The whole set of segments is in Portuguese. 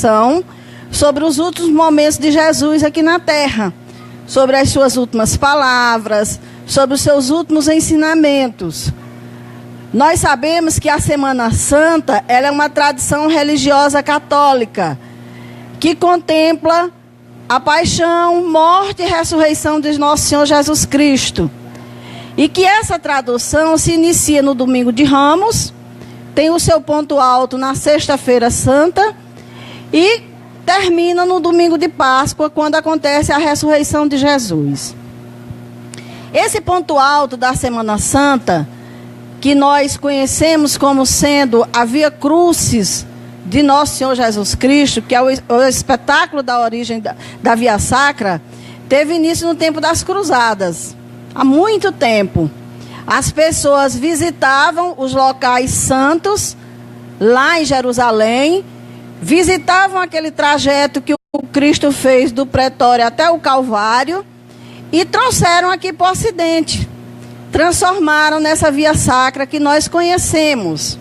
reflexão sobre os últimos momentos de Jesus aqui na terra, sobre as suas últimas palavras, sobre os seus últimos ensinamentos. Nós sabemos que a Semana Santa, ela é uma tradição religiosa católica que contempla a paixão, morte e ressurreição de nosso Senhor Jesus Cristo. E que essa tradução se inicia no Domingo de Ramos, tem o seu ponto alto na Sexta-feira Santa e termina no Domingo de Páscoa, quando acontece a ressurreição de Jesus. Esse ponto alto da Semana Santa, que nós conhecemos como sendo a Via Crucis de nosso Senhor Jesus Cristo, que é o espetáculo da origem da Via Sacra, teve início no tempo das Cruzadas. Há muito tempo, as pessoas visitavam os locais santos, lá em Jerusalém, visitavam aquele trajeto que o Cristo fez do pretório até o Calvário e trouxeram aqui para o Ocidente. Transformaram nessa Via Sacra que nós conhecemos.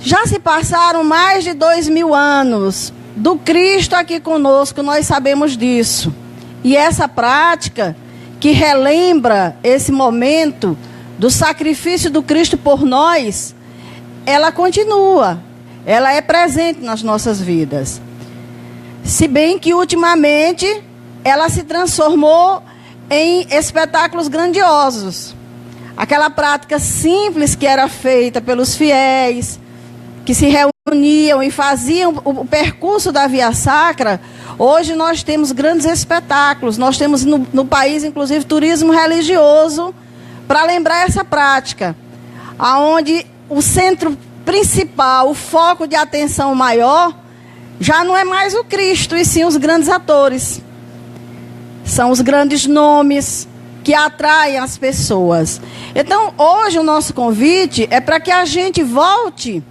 Já se passaram mais de 2000 anos do Cristo aqui conosco, nós sabemos disso. E essa prática que relembra esse momento do sacrifício do Cristo por nós, ela continua, ela é presente nas nossas vidas. Se bem que ultimamente ela se transformou em espetáculos grandiosos. Aquela prática simples que era feita pelos fiéis, que se reuniam e faziam o percurso da Via Sacra, hoje nós temos grandes espetáculos. Nós temos no país, inclusive, turismo religioso para lembrar essa prática, aonde o centro principal, o foco de atenção maior, já não é mais o Cristo, e sim os grandes atores. São os grandes nomes que atraem as pessoas. Então, hoje o nosso convite é para que a gente volte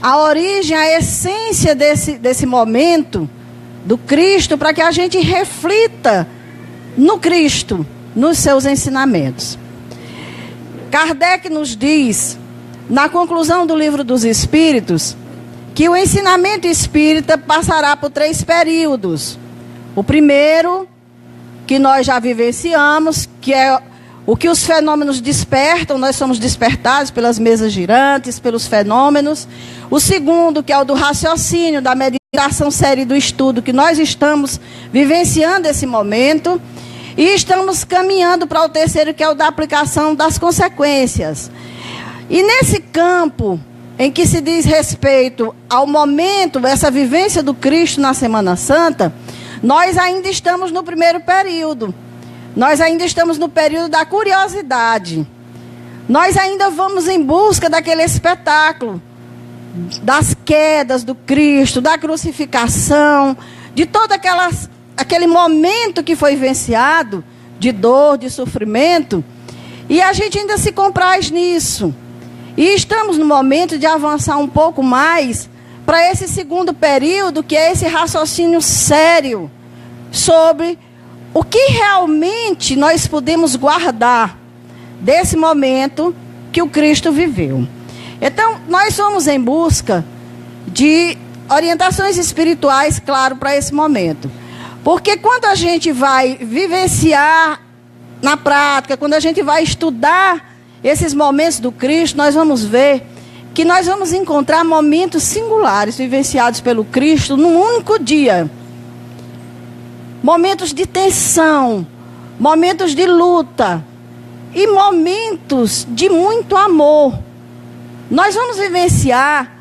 à origem, à essência desse momento do Cristo, para que a gente reflita no Cristo, nos seus ensinamentos. Kardec nos diz, na conclusão do Livro dos Espíritos, que o ensinamento espírita passará por 3 períodos. O primeiro, que nós já vivenciamos, que é o que os fenômenos despertam, nós somos despertados pelas mesas girantes, pelos fenômenos. O segundo, que é o do raciocínio, da meditação séria e do estudo, que nós estamos vivenciando esse momento. E estamos caminhando para o terceiro, que é o da aplicação das consequências. E nesse campo, em que se diz respeito ao momento, essa vivência do Cristo na Semana Santa, nós ainda estamos no primeiro período. Nós ainda estamos no período da curiosidade. Nós ainda vamos em busca daquele espetáculo, das quedas do Cristo, da crucificação, de todo aquele momento que foi vivenciado, de dor, de sofrimento, e a gente ainda se compraz nisso. E estamos no momento de avançar um pouco mais para esse segundo período, que é esse raciocínio sério sobre o que realmente nós podemos guardar desse momento que o Cristo viveu. Então, nós somos em busca de orientações espirituais, claro, para esse momento. Porque quando a gente vai vivenciar na prática, quando a gente vai estudar esses momentos do Cristo, nós vamos ver que nós vamos encontrar momentos singulares vivenciados pelo Cristo num único dia. Momentos de tensão, momentos de luta e momentos de muito amor. Nós vamos vivenciar,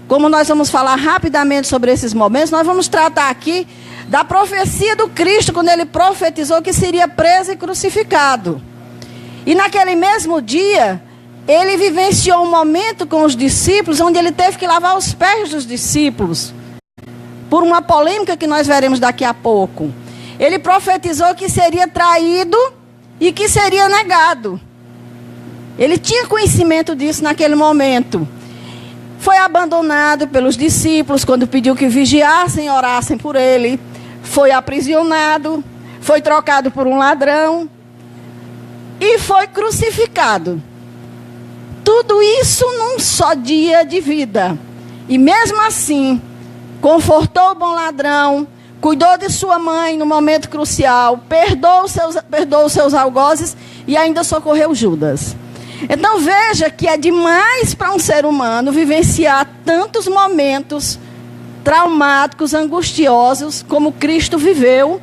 como nós vamos falar rapidamente sobre esses momentos, nós vamos tratar aqui da profecia do Cristo, quando ele profetizou que seria preso e crucificado. E naquele mesmo dia, ele vivenciou um momento com os discípulos, onde ele teve que lavar os pés dos discípulos, por uma polêmica que nós veremos daqui a pouco. Ele profetizou que seria traído e que seria negado. Ele tinha conhecimento disso naquele momento. Foi abandonado pelos discípulos quando pediu que vigiassem e orassem por ele. Foi aprisionado, foi trocado por um ladrão e foi crucificado. Tudo isso num só dia de vida. E mesmo assim, confortou o bom ladrão, cuidou de sua mãe no momento crucial, perdoou os seus algozes e ainda socorreu Judas. Então veja que é demais para um ser humano vivenciar tantos momentos traumáticos, angustiosos, como Cristo viveu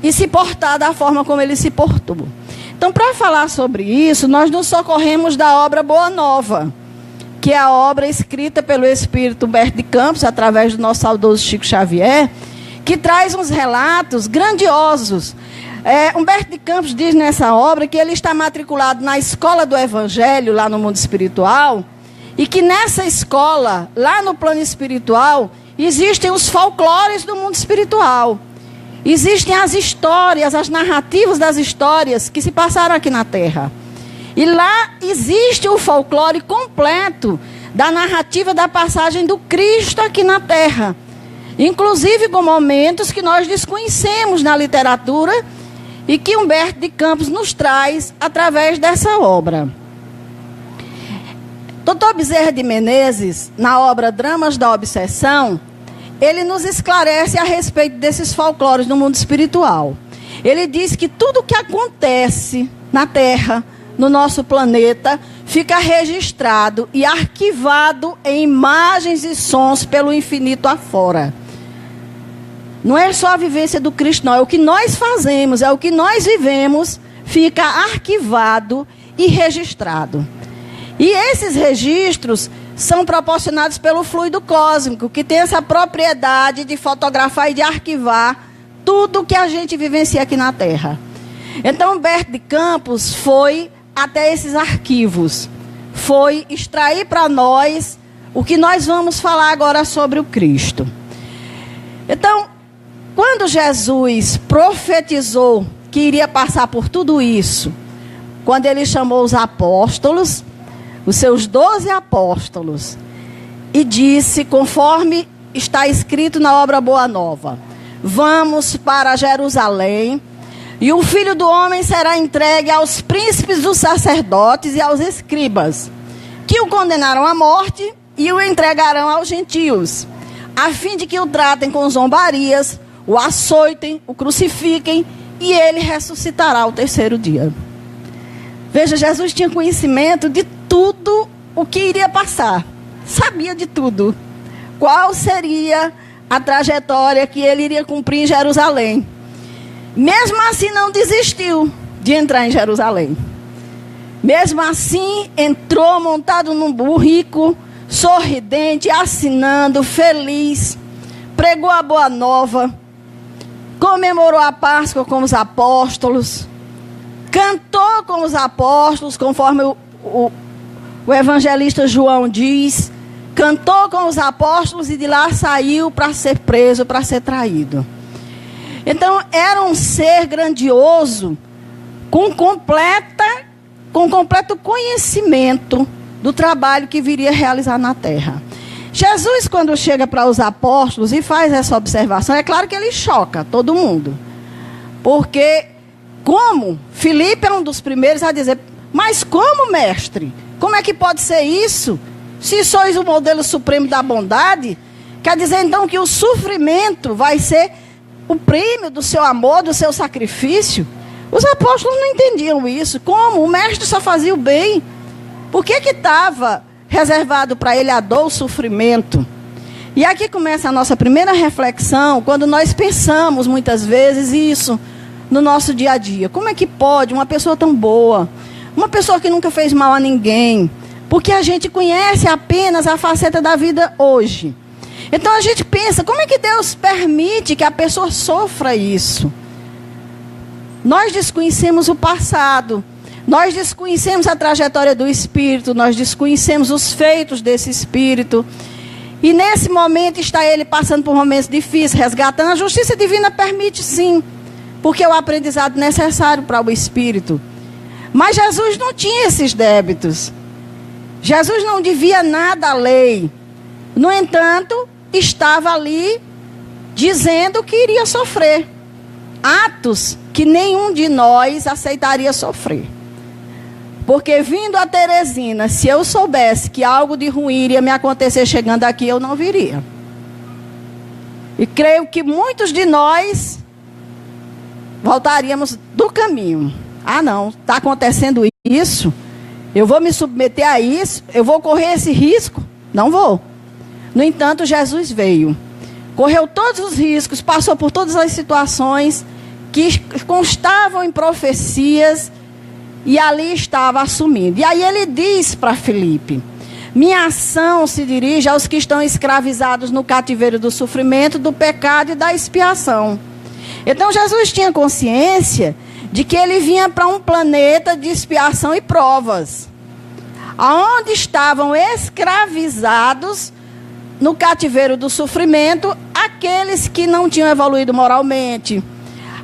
e se portar da forma como ele se portou. Então, para falar sobre isso, nós nos socorremos da obra Boa Nova, que é a obra escrita pelo Espírito Humberto de Campos, através do nosso saudoso Chico Xavier, que traz uns relatos grandiosos. Humberto de Campos diz nessa obra que ele está matriculado na Escola do Evangelho, lá no mundo espiritual, e que nessa escola, lá no plano espiritual, existem os folclores do mundo espiritual. Existem as histórias, as narrativas das histórias que se passaram aqui na Terra. E lá existe o folclore completo da narrativa da passagem do Cristo aqui na Terra. Inclusive com momentos que nós desconhecemos na literatura e que Humberto de Campos nos traz através dessa obra. Dr. Bezerra de Menezes, na obra Dramas da Obsessão, ele nos esclarece a respeito desses folclores no mundo espiritual. Ele diz que tudo o que acontece na Terra, no nosso planeta, fica registrado e arquivado em imagens e sons pelo infinito afora. Não é só a vivência do Cristo, não. É o que nós fazemos, é o que nós vivemos, fica arquivado e registrado. E esses registros são proporcionados pelo fluido cósmico, que tem essa propriedade de fotografar e de arquivar tudo que a gente vivencia aqui na Terra. Então, Humberto de Campos foi até esses arquivos, foi extrair para nós o que nós vamos falar agora sobre o Cristo. Então, quando Jesus profetizou que iria passar por tudo isso, quando ele chamou os apóstolos, os seus 12 apóstolos, e disse, conforme está escrito na obra Boa Nova: vamos para Jerusalém, e o Filho do Homem será entregue aos príncipes dos sacerdotes e aos escribas, que o condenarão à morte e o entregarão aos gentios, a fim de que o tratem com zombarias, o açoitem, o crucifiquem, e ele ressuscitará ao terceiro dia. Veja, Jesus tinha conhecimento de tudo o que iria passar. Sabia de tudo. Qual seria a trajetória que ele iria cumprir em Jerusalém. Mesmo assim, não desistiu de entrar em Jerusalém. Mesmo assim, entrou montado num burrico, sorridente, assinando, feliz. Pregou a boa nova. Comemorou a Páscoa com os apóstolos. Cantou com os apóstolos, conforme o evangelista João diz. Cantou com os apóstolos e de lá saiu para ser preso, para ser traído. Então, era um ser grandioso, com completo conhecimento do trabalho que viria realizar na terra. Jesus, quando chega para os apóstolos e faz essa observação, é claro que ele choca todo mundo. Porque, como? Filipe é um dos primeiros a dizer, mas como, mestre? Como é que pode ser isso? Se sois o modelo supremo da bondade, quer dizer então que o sofrimento vai ser o prêmio do seu amor, do seu sacrifício? Os apóstolos não entendiam isso. Como? O mestre só fazia o bem. Por que estava reservado para ele a dor, o sofrimento? E aqui começa a nossa primeira reflexão, quando nós pensamos muitas vezes isso no nosso dia a dia. Como é que pode uma pessoa tão boa, uma pessoa que nunca fez mal a ninguém, porque a gente conhece apenas a faceta da vida hoje. Então a gente pensa, como é que Deus permite que a pessoa sofra isso? Nós desconhecemos o passado, nós desconhecemos a trajetória do Espírito, nós desconhecemos os feitos desse Espírito. E nesse momento está ele passando por momentos difíceis, resgatando. A justiça divina permite sim, porque é o aprendizado necessário para o Espírito. Mas Jesus não tinha esses débitos. Jesus não devia nada à lei. No entanto, estava ali dizendo que iria sofrer atos que nenhum de nós aceitaria sofrer. Porque vindo a Teresina, se eu soubesse que algo de ruim iria me acontecer chegando aqui, eu não viria. E creio que muitos de nós voltaríamos do caminho. Ah, não, está acontecendo isso, eu vou me submeter a isso, eu vou correr esse risco? Não vou. No entanto, Jesus veio, correu todos os riscos, passou por todas as situações que constavam em profecias, e ali estava assumindo. E aí ele diz para Filipe: minha ação se dirige aos que estão escravizados no cativeiro do sofrimento, do pecado e da expiação. Então Jesus tinha consciência de que ele vinha para um planeta de expiação e provas, aonde estavam escravizados no cativeiro do sofrimento aqueles que não tinham evoluído moralmente,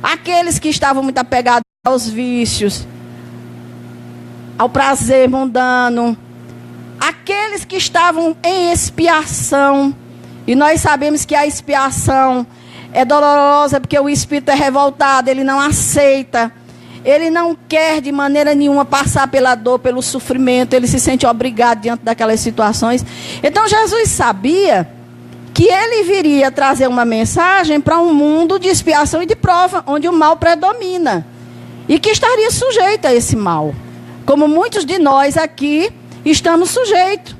aqueles que estavam muito apegados aos vícios, ao prazer mundano, aqueles que estavam em expiação. E nós sabemos que a expiação é dolorosa porque o espírito é revoltado, ele não aceita, ele não quer de maneira nenhuma passar pela dor, pelo sofrimento, ele se sente obrigado diante daquelas situações. Então Jesus sabia que ele viria trazer uma mensagem para um mundo de expiação e de prova, onde o mal predomina, e que estaria sujeito a esse mal, como muitos de nós aqui estamos sujeitos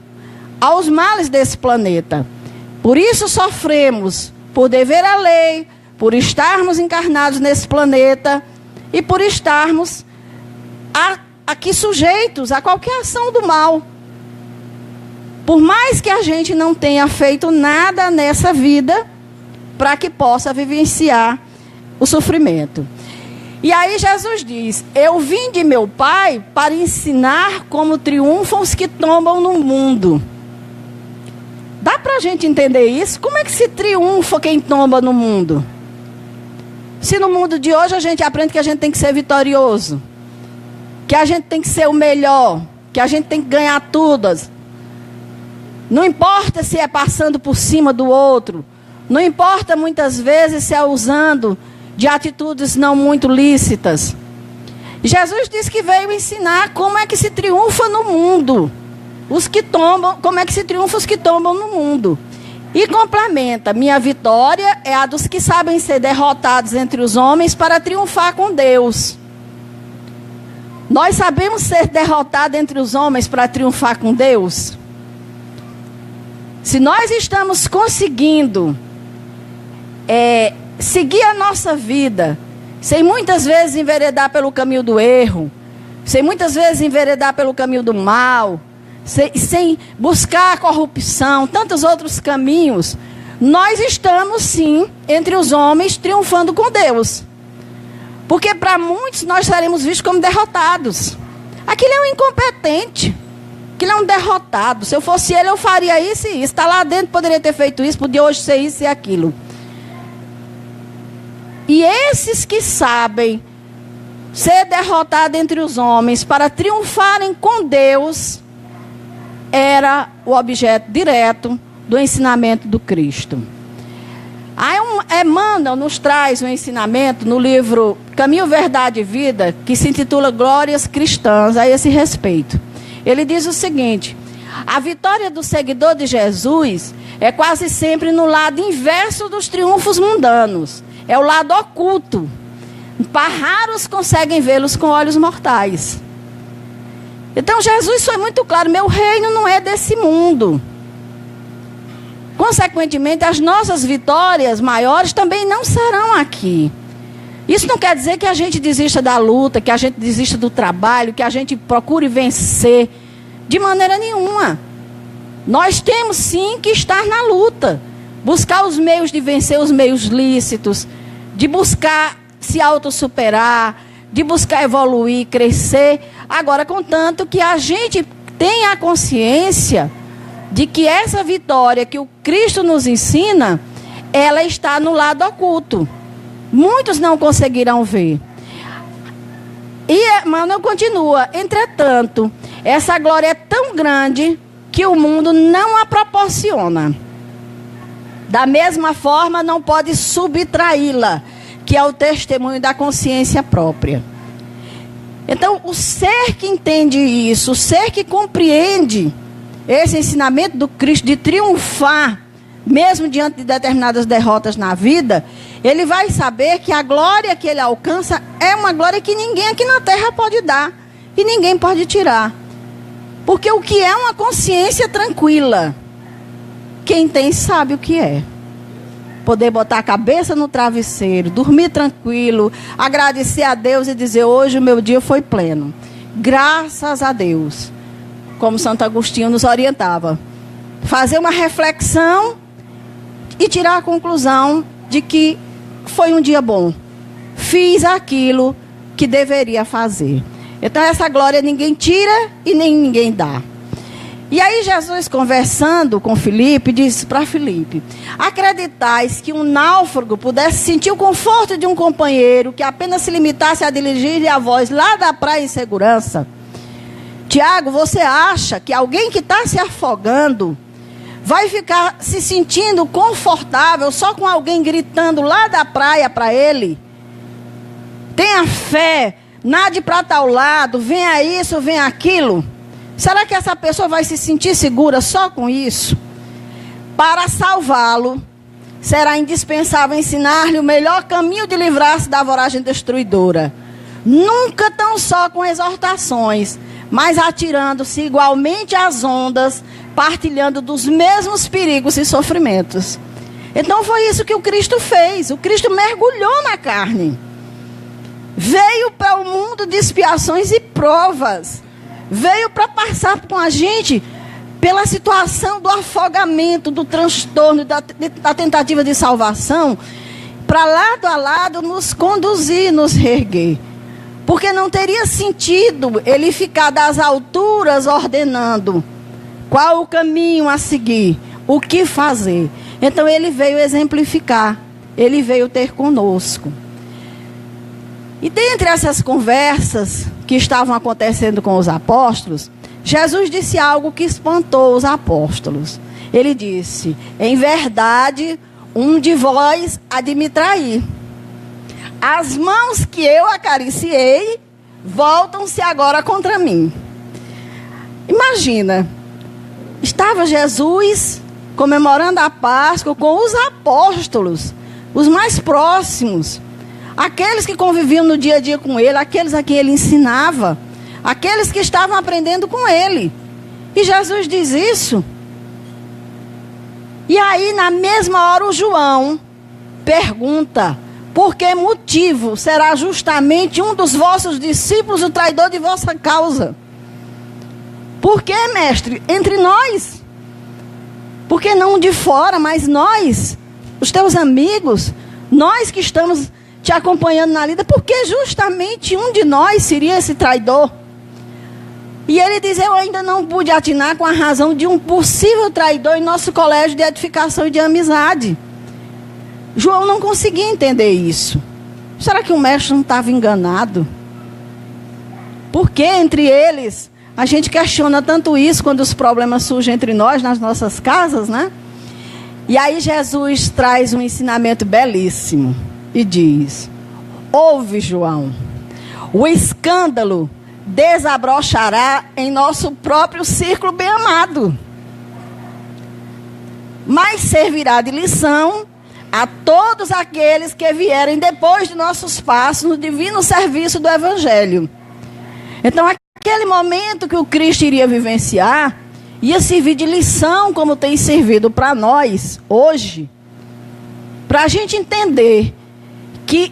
aos males desse planeta. Por isso sofremos, por dever à lei, por estarmos encarnados nesse planeta e por estarmos aqui sujeitos a qualquer ação do mal. Por mais que a gente não tenha feito nada nessa vida para que possa vivenciar o sofrimento. E aí Jesus diz: eu vim de meu Pai para ensinar como triunfam os que tombam no mundo. Dá para a gente entender isso? Como é que se triunfa quem tomba no mundo? Se no mundo de hoje a gente aprende que a gente tem que ser vitorioso, que a gente tem que ser o melhor, que a gente tem que ganhar todas. Não importa se é passando por cima do outro, não importa muitas vezes se é usando de atitudes não muito lícitas. Jesus disse que veio ensinar como é que se triunfa no mundo. Os que tombam, como é que se triunfa os que tombam no mundo. E complementa: minha vitória é a dos que sabem ser derrotados entre os homens para triunfar com Deus. Nós sabemos ser derrotados entre os homens para triunfar com Deus? Se nós estamos conseguindo seguir a nossa vida, sem muitas vezes enveredar pelo caminho do erro, sem muitas vezes enveredar pelo caminho do mal, sem buscar a corrupção, tantos outros caminhos, nós estamos sim entre os homens triunfando com Deus. Porque para muitos nós seremos vistos como derrotados. Aquele é um incompetente, aquele é um derrotado. Se eu fosse ele, eu faria isso e isso. Está lá dentro, poderia ter feito isso, podia hoje ser isso e aquilo. E esses que sabem ser derrotados entre os homens para triunfarem com Deus, era o objeto direto do ensinamento do Cristo. Aí Emmanuel nos traz um ensinamento no livro Caminho, Verdade e Vida, que se intitula Glórias Cristãs, a esse respeito. Ele diz o seguinte: a vitória do seguidor de Jesus é quase sempre no lado inverso dos triunfos mundanos. É o lado oculto. Raros conseguem vê-los com olhos mortais. Então Jesus foi muito claro: meu reino não é desse mundo. Consequentemente, as nossas vitórias maiores também não serão aqui. Isso não quer dizer que a gente desista da luta, que a gente desista do trabalho, que a gente procure vencer. De maneira nenhuma. Nós temos sim que estar na luta. Buscar os meios de vencer os meios lícitos, de buscar se autossuperar, de buscar evoluir, crescer. Agora, contanto que a gente tenha a consciência de que essa vitória que o Cristo nos ensina, ela está no lado oculto. Muitos não conseguirão ver. E Emmanuel continua: entretanto, essa glória é tão grande que o mundo não a proporciona. Da mesma forma, não pode subtraí-la, que é o testemunho da consciência própria. Então, o ser que entende isso, o ser que compreende esse ensinamento do Cristo de triunfar mesmo diante de determinadas derrotas na vida, ele vai saber que a glória que ele alcança é uma glória que ninguém aqui na terra pode dar e ninguém pode tirar. Porque o que é uma consciência tranquila? Quem tem sabe o que é. Poder botar a cabeça no travesseiro, dormir tranquilo, agradecer a Deus e dizer: hoje o meu dia foi pleno. Graças a Deus. Como Santo Agostinho nos orientava. Fazer uma reflexão e tirar a conclusão de que foi um dia bom. Fiz aquilo que deveria fazer. Então essa glória ninguém tira e nem ninguém dá. E aí Jesus, conversando com Filipe, disse para Filipe: acreditais que um náufrago pudesse sentir o conforto de um companheiro que apenas se limitasse a dirigir a voz lá da praia em segurança? Tiago, você acha que alguém que está se afogando vai ficar se sentindo confortável só com alguém gritando lá da praia para ele? Tenha fé, nade para tal lado, venha isso, venha aquilo. Será que essa pessoa vai se sentir segura só com isso? Para salvá-lo, será indispensável ensinar-lhe o melhor caminho de livrar-se da voragem destruidora. Nunca tão só com exortações, mas atirando-se igualmente às ondas, partilhando dos mesmos perigos e sofrimentos. Então foi isso que o Cristo fez. O Cristo mergulhou na carne. Veio para o mundo de expiações e provas. Veio para passar com a gente pela situação do afogamento, do transtorno, da tentativa de salvação, para lado a lado nos conduzir, nos reerguer. Porque não teria sentido ele ficar das alturas ordenando qual o caminho a seguir, o que fazer. Então ele veio exemplificar, ele veio ter conosco. E dentre essas conversas que estavam acontecendo com os apóstolos, Jesus disse algo que espantou os apóstolos. Ele disse: em verdade, um de vós há de me trair. As mãos que eu acariciei voltam-se agora contra mim. Imagina, estava Jesus comemorando a Páscoa com os apóstolos, os mais próximos, aqueles que conviviam no dia a dia com ele, aqueles a quem ele ensinava, aqueles que estavam aprendendo com ele. E Jesus diz isso. E aí, na mesma hora, o João pergunta: por que motivo será justamente um dos vossos discípulos o traidor de vossa causa? Por que, mestre? Entre nós. Por que não de fora, mas nós, os teus amigos, nós que estamos te acompanhando na lida, porque justamente um de nós seria esse traidor. E ele diz: eu ainda não pude atinar com a razão de um possível traidor em nosso colégio de edificação e de amizade. João não conseguia entender isso. Será que o mestre não estava enganado? Porque entre eles, a gente questiona tanto isso quando os problemas surgem entre nós, nas nossas casas, né? E aí Jesus traz um ensinamento belíssimo e diz: ouve, João, o escândalo desabrochará em nosso próprio círculo bem amado, mas servirá de lição a todos aqueles que vierem depois de nossos passos no divino serviço do Evangelho. Então, aquele momento que o Cristo iria vivenciar, ia servir de lição, como tem servido para nós hoje, para a gente entender que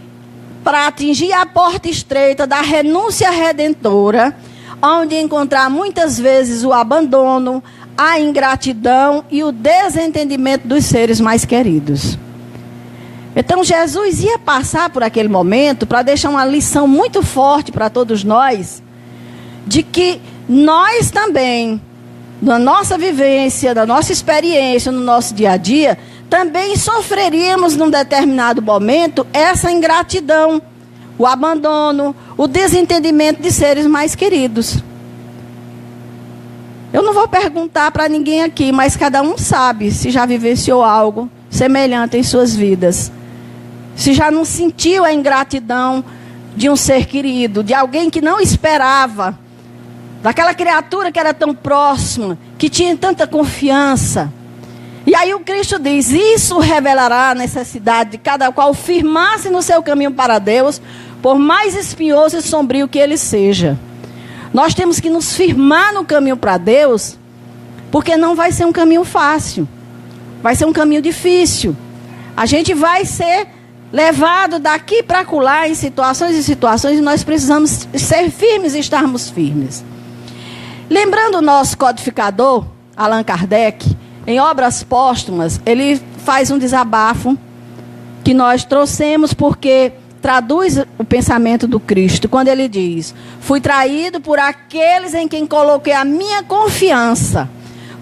para atingir a porta estreita da renúncia redentora, onde encontrar muitas vezes o abandono, a ingratidão e o desentendimento dos seres mais queridos. Então Jesus ia passar por aquele momento para deixar uma lição muito forte para todos nós, de que nós também, na nossa vivência, na nossa experiência, no nosso dia a dia, também sofreríamos num determinado momento essa ingratidão, o abandono, o desentendimento de seres mais queridos. Eu não vou perguntar para ninguém aqui, mas cada um sabe se já vivenciou algo semelhante em suas vidas. Se já não sentiu a ingratidão de um ser querido, de alguém que não esperava, daquela criatura que era tão próxima, que tinha tanta confiança. E aí o Cristo diz: isso revelará a necessidade de cada qual firmar-se no seu caminho para Deus, por mais espinhoso e sombrio que ele seja. Nós temos que nos firmar no caminho para Deus, porque não vai ser um caminho fácil. Vai ser um caminho difícil. A gente vai ser levado daqui para acolá em situações e situações, e nós precisamos ser firmes e estarmos firmes. Lembrando o nosso codificador, Allan Kardec, em Obras Póstumas, ele faz um desabafo que nós trouxemos porque traduz o pensamento do Cristo, quando ele diz: fui traído por aqueles em quem coloquei a minha confiança,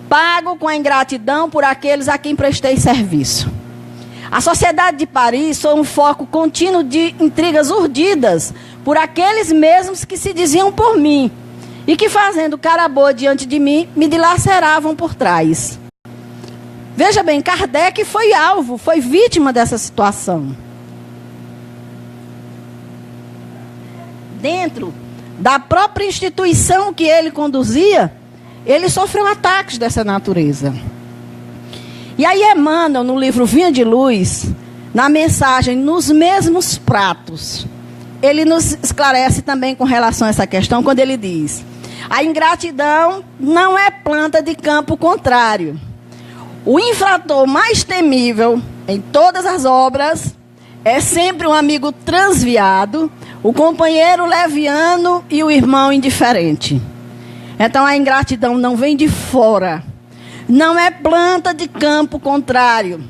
pago com a ingratidão por aqueles a quem prestei serviço. A sociedade de Paris foi um foco contínuo de intrigas urdidas por aqueles mesmos que se diziam por mim e que, fazendo cara boa diante de mim, me dilaceravam por trás. Veja bem, Kardec foi alvo, foi vítima dessa situação. Dentro da própria instituição que ele conduzia, ele sofreu ataques dessa natureza. E aí Emmanuel, no livro Vinha de Luz, na mensagem Nos Mesmos Pratos, ele nos esclarece também com relação a essa questão, quando ele diz: a ingratidão não é planta de campo contrário. O infrator mais temível em todas as obras é sempre um amigo transviado, o companheiro leviano e o irmão indiferente. Então a ingratidão não vem de fora, não é planta de campo contrário.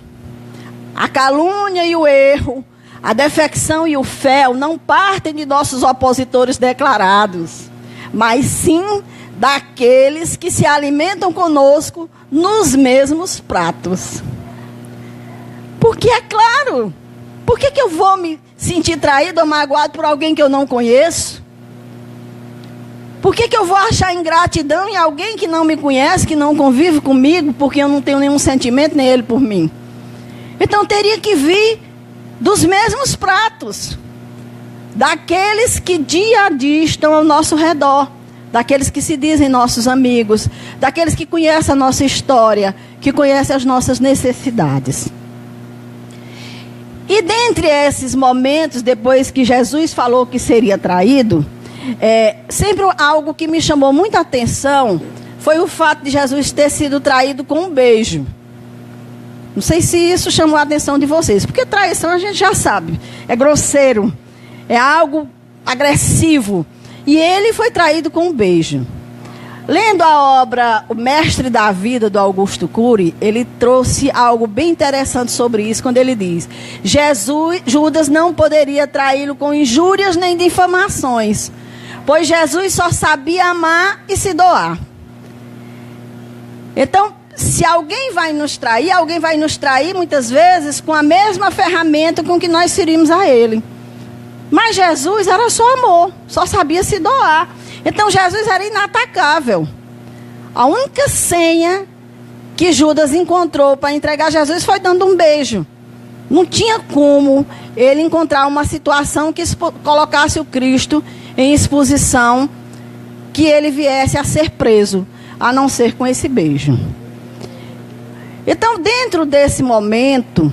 A calúnia e o erro, a defecção e o fel não partem de nossos opositores declarados, mas sim daqueles que se alimentam conosco nos mesmos pratos. Porque é claro, por que eu vou me sentir traído ou magoado por alguém que eu não conheço? Por que eu vou achar ingratidão em alguém que não me conhece, que não convive comigo, porque eu não tenho nenhum sentimento, nem ele por mim? Então teria que vir dos mesmos pratos, daqueles que dia a dia estão ao nosso redor, daqueles que se dizem nossos amigos, daqueles que conhecem a nossa história, que conhecem as nossas necessidades. E dentre esses momentos, depois que Jesus falou que seria traído, sempre algo que me chamou muita atenção foi o fato de Jesus ter sido traído com um beijo. Não sei se isso chamou a atenção de vocês, porque traição a gente já sabe, é grosseiro, é algo agressivo. E ele foi traído com um beijo. Lendo a obra O Mestre da Vida, do Augusto Cury, ele trouxe algo bem interessante sobre isso, quando ele diz: Judas não poderia traí-lo com injúrias nem difamações, pois Jesus só sabia amar e se doar. Então, se alguém vai nos trair muitas vezes com a mesma ferramenta com que nós ferimos a ele. Mas Jesus era só amor, só sabia se doar. Então Jesus era inatacável. A única senha que Judas encontrou para entregar Jesus foi dando um beijo. Não tinha como ele encontrar uma situação que colocasse o Cristo em exposição, que ele viesse a ser preso, a não ser com esse beijo. Então, dentro desse momento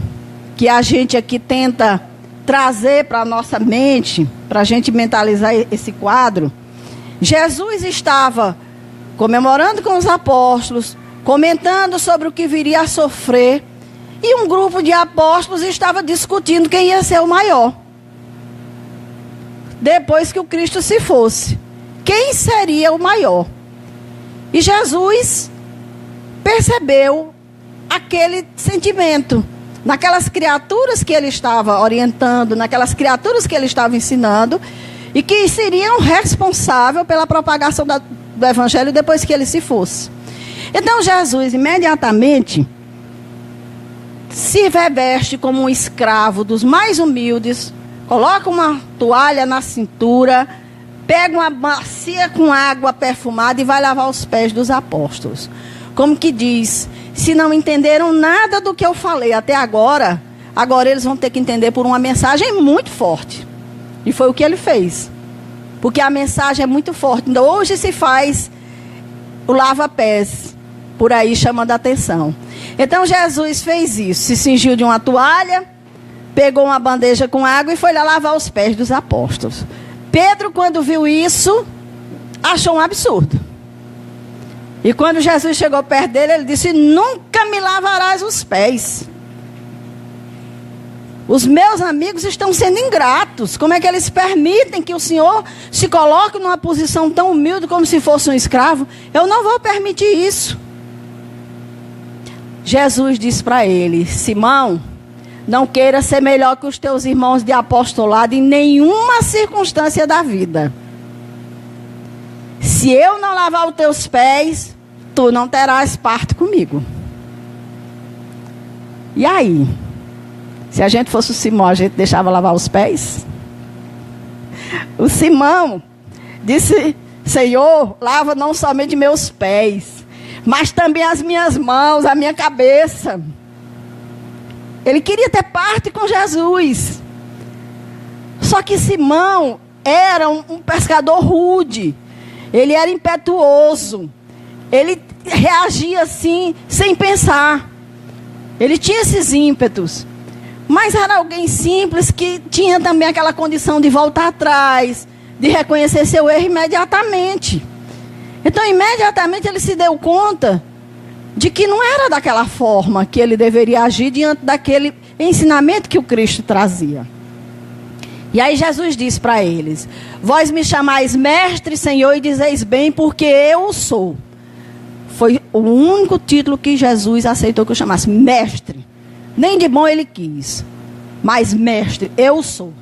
que a gente aqui tenta trazer para a nossa mente, para a gente mentalizar esse quadro, Jesus estava comemorando com os apóstolos, comentando sobre o que viria a sofrer, e um grupo de apóstolos estava discutindo quem ia ser o maior. Depois que o Cristo se fosse, quem seria o maior? E Jesus percebeu aquele sentimento naquelas criaturas que ele estava orientando, naquelas criaturas que ele estava ensinando, e que seriam responsáveis pela propagação do evangelho depois que ele se fosse. Então Jesus imediatamente se reveste como um escravo dos mais humildes, coloca uma toalha na cintura, pega uma bacia com água perfumada e vai lavar os pés dos apóstolos. Como que diz: se não entenderam nada do que eu falei até agora, agora eles vão ter que entender por uma mensagem muito forte. E foi o que ele fez. Porque a mensagem é muito forte. Hoje se faz o lava-pés, por aí chamando a atenção. Então Jesus fez isso, se cingiu de uma toalha, pegou uma bandeja com água e foi lá lavar os pés dos apóstolos. Pedro, quando viu isso, achou um absurdo. E quando Jesus chegou perto dele, ele disse: nunca me lavarás os pés. Os meus amigos estão sendo ingratos. Como é que eles permitem que o Senhor se coloque numa posição tão humilde como se fosse um escravo? Eu não vou permitir isso. Jesus disse para ele: Simão, não queira ser melhor que os teus irmãos de apostolado em nenhuma circunstância da vida. Se eu não lavar os teus pés, tu não terás parte comigo. E aí? Se a gente fosse o Simão, a gente deixava lavar os pés? O Simão disse: Senhor, lava não somente meus pés, mas também as minhas mãos, a minha cabeça. Ele queria ter parte com Jesus. Só que Simão era um pescador rude. Ele era impetuoso. Ele reagia assim, sem pensar. Ele tinha esses ímpetos. Mas era alguém simples que tinha também aquela condição de voltar atrás, de reconhecer seu erro imediatamente. Então, imediatamente ele se deu conta de que não era daquela forma que ele deveria agir diante daquele ensinamento que o Cristo trazia. E aí Jesus disse para eles: vós me chamais mestre, Senhor, e dizeis bem, porque eu sou. Foi o único título que Jesus aceitou que eu chamasse, mestre. Nem de bom ele quis, mas mestre, eu sou.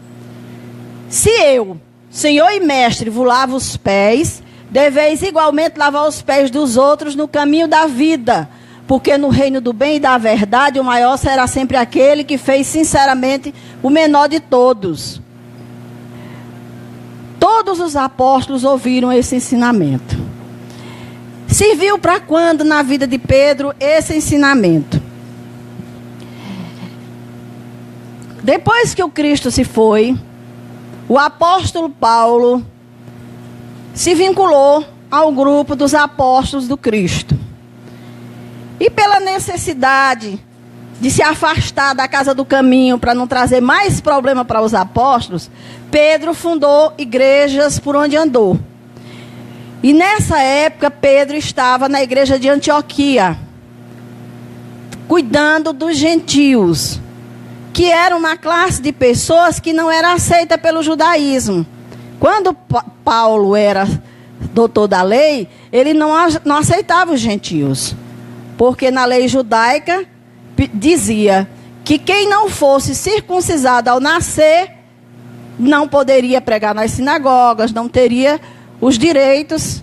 Se eu, Senhor e mestre, vos lavo os pés, deveis igualmente lavar os pés dos outros no caminho da vida, porque no reino do bem e da verdade o maior será sempre aquele que fez sinceramente o menor de todos. Todos os apóstolos ouviram esse ensinamento. Serviu para quando na vida de Pedro esse ensinamento? Depois que o Cristo se foi, o apóstolo Paulo se vinculou ao grupo dos apóstolos do Cristo. E pela necessidade de se afastar da casa do caminho para não trazer mais problema para os apóstolos, Pedro fundou igrejas por onde andou. E nessa época, Pedro estava na igreja de Antioquia, cuidando dos gentios, que era uma classe de pessoas que não era aceita pelo judaísmo. Quando Paulo era doutor da lei, ele não aceitava os gentios. Porque na lei judaica dizia que quem não fosse circuncisado ao nascer, não poderia pregar nas sinagogas, não teria os direitos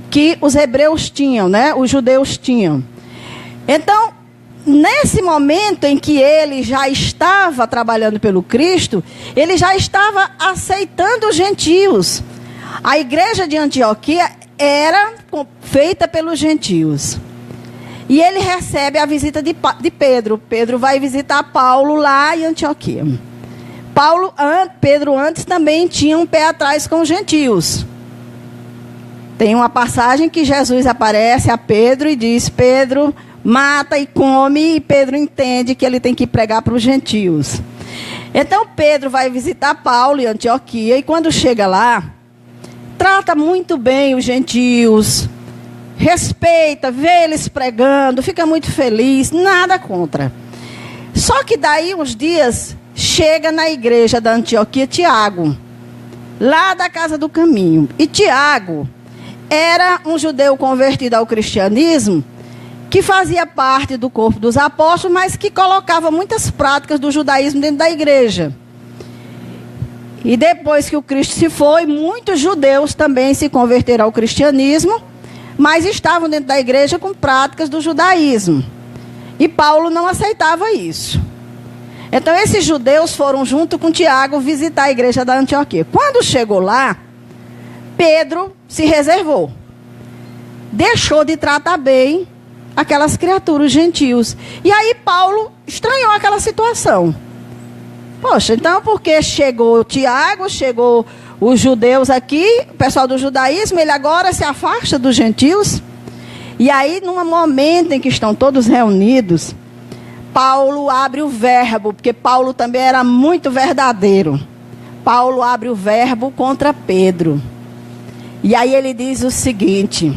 que os hebreus tinham, né? Os judeus tinham. Então, nesse momento em que ele já estava trabalhando pelo Cristo, ele já estava aceitando os gentios. A igreja de Antioquia era feita pelos gentios. E ele recebe a visita de Pedro. Pedro vai visitar Paulo lá em Antioquia. Pedro antes também tinha um pé atrás com os gentios. Tem uma passagem que Jesus aparece a Pedro e diz: Pedro, mata e come, e Pedro entende que ele tem que pregar para os gentios. Então Pedro vai visitar Paulo em Antioquia, e quando chega lá, trata muito bem os gentios, respeita, vê eles pregando, fica muito feliz, nada contra. Só que daí uns dias, chega na igreja da Antioquia Tiago, lá da Casa do Caminho. E Tiago era um judeu convertido ao cristianismo, que fazia parte do corpo dos apóstolos, mas que colocava muitas práticas do judaísmo dentro da igreja. E depois que o Cristo se foi, muitos judeus também se converteram ao cristianismo, mas estavam dentro da igreja com práticas do judaísmo. E Paulo não aceitava isso. Então esses judeus foram junto com Tiago visitar a igreja da Antioquia. Quando chegou lá, Pedro se reservou. Deixou de tratar bem aquelas criaturas gentios. E aí Paulo estranhou aquela situação. Poxa, então porque chegou Tiago, chegou os judeus aqui, o pessoal do judaísmo, ele agora se afasta dos gentios? E aí, num momento em que estão todos reunidos, Paulo abre o verbo, porque Paulo também era muito verdadeiro. Paulo abre o verbo contra Pedro. E aí ele diz o seguinte: